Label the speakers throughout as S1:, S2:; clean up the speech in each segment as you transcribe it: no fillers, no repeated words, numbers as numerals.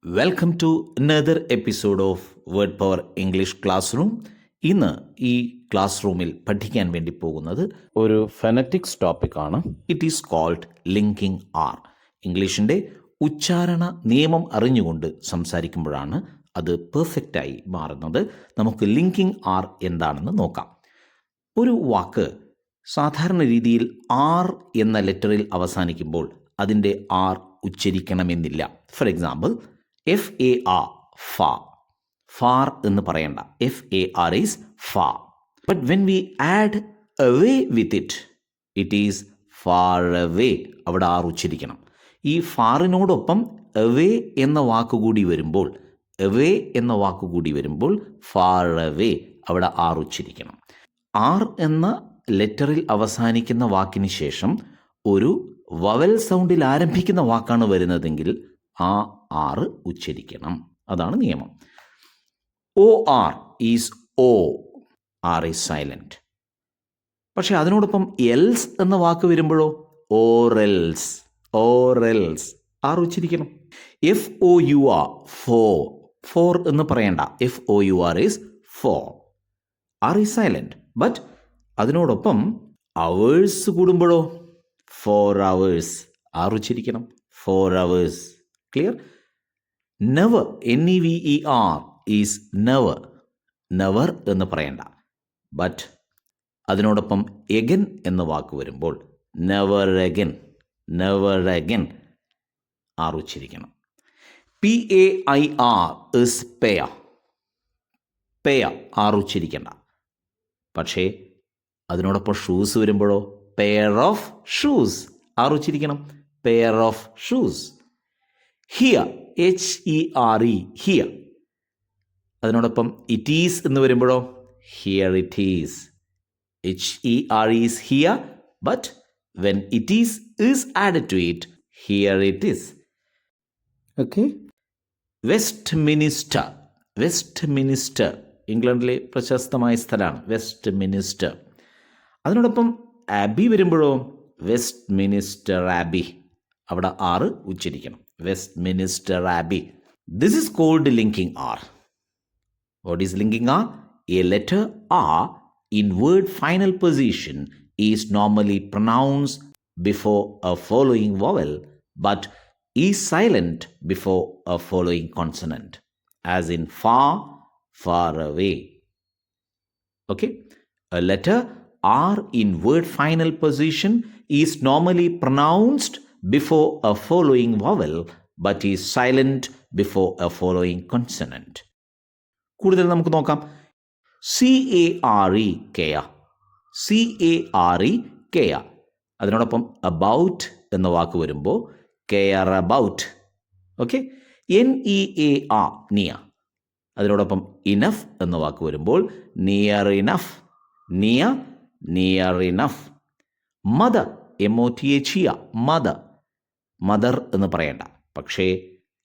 S1: Welcome to another episode of word power English classroom. ഇന്ന് ഈ class റൂമിൽ പഠിക്കാൻ വേണ്ടി പോകുന്നത്
S2: ഒരു ഫെനറ്റിക്സ് ടോപ്പിക്കാണ്.
S1: It is called linking R. ഇംഗ്ലീഷിൻ്റെ ഉച്ചാരണ നിയമം അറിഞ്ഞുകൊണ്ട് സംസാരിക്കുമ്പോഴാണ് അത് പെർഫെക്റ്റായി മാറുന്നത്. നമുക്ക് ലിങ്കിങ് ആർ എന്താണെന്ന് നോക്കാം. ഒരു വാക്ക് സാധാരണ രീതിയിൽ ആർ എന്ന ലെറ്ററിൽ അവസാനിക്കുമ്പോൾ അതിൻ്റെ ആർ ഉച്ചരിക്കണമെന്നില്ല. ഫോർ എക്സാമ്പിൾ, FAR, ഫാ, ഫാർ എന്ന് പറയണ്ട. FAR ഈസ് ഫാ. But when we add away with it is far away. അവിടെ ആർ ഉച്ചരിക്കണം. ഈ ഫാറിനോടൊപ്പം അവേ എന്ന വാക്കുകൂടി വരുമ്പോൾ ഫാർ അവേ അവിടെ ആർ ഉച്ചരിക്കണം. ആർ എന്ന ലെറ്ററിൽ അവസാനിക്കുന്ന വാക്കിന് ശേഷം ഒരു വവൽ സൗണ്ടിൽ ആരംഭിക്കുന്ന വാക്കാണ് വരുന്നതെങ്കിൽ ആ ആറ് ഉച്ചരിക്കണം. അതാണ് നിയമം. OR is O, R is silent. പക്ഷെ അതിനോടൊപ്പം എൽസ് എന്ന വാക്ക് വരുമ്പോഴോ ഓറെൽസ് ആർ ഉച്ചരിക്കണം. FOUR, ഫോർ എന്ന് പറയണ്ട. FOUR is four, R is silent. But അതിനോടൊപ്പം അവേഴ്സ് കൂടുമ്പോഴോ 4 hours, ആർ ഉച്ചരിക്കണം. 4 hours. Clear? Never, NEVER is never എന്ന് പറയണ്ട. ബട്ട് അതിനോടൊപ്പം എഗൻ എന്ന വാക്ക് വരുമ്പോൾ നെവർ അഗൻ ആർ ഉച്ചരിക്കണം. PAIR ഇസ് പേയ, ആർ ഉച്ചരിക്കണ്ട. പക്ഷേ അതിനോടൊപ്പം ഷൂസ് വരുമ്പോഴോ പെയർ ഓഫ് ഷൂസ്, ആർ ഉച്ചരിക്കണം. Pair of shoes. Here, HERE, here. അതിനോടൊപ്പം ഇറ്റ് ഈസ് എന്ന് വരുമ്പോഴോ here it is. HERE is here, but when it is added to it, here it is. Okay. Westminster ഇംഗ്ലണ്ടിലെ പ്രശസ്തമായ സ്ഥലമാണ് west minister. അതിനോടൊപ്പം ആബി വരുമ്പോഴോ west minister ആബി, അവിടെ R ഉച്ചരിക്കണം. Westminster abbey. This is called linking R. What is linking R? A letter R in word final position is normally pronounced before a following vowel but is silent before a following consonant, as in far away. Okay? A letter R in word final position is normally pronounced before a following vowel but is silent before a following consonant. കൂടുതൽ നമുക്ക് നോക്കാം. CARE, care. അതിനോടൊപ്പം about എന്ന വാക്ക് വരുമ്പോൾ care about. Okay. NEAR, near. അതിനോടൊപ്പം enough എന്ന വാക്ക് വരുമ്പോൾ near enough. Mother, MOTHER, mother എന്ന് പറയണ്ട. പക്ഷേ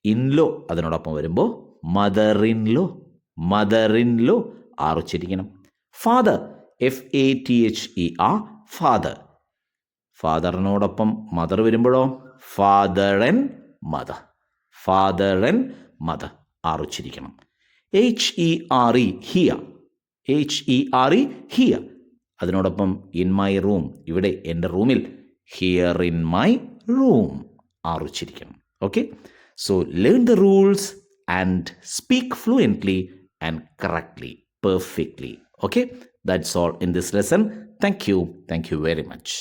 S1: ഇൻലോ അതിനോടൊപ്പം വരുമ്പോൾ മദർ ഇൻലോ ആർ ഉച്ചരിക്കണം. ഫാദർ, FATHER, ഫാദറിനോടൊപ്പം മദർ വരുമ്പോഴോ ഫാദർ ആൻഡ് മദർ ആർ ഉച്ചരിക്കണം. HERE, here. അതിനോടൊപ്പം ഇൻ മൈ റൂം, ഇവിടെ എൻ്റെ റൂമിൽ, here in my room R ഉച്ചരിക്കണം. Okay. So learn the rules and speak fluently and correctly, perfectly. Okay. That's all in this lesson. Thank you very much.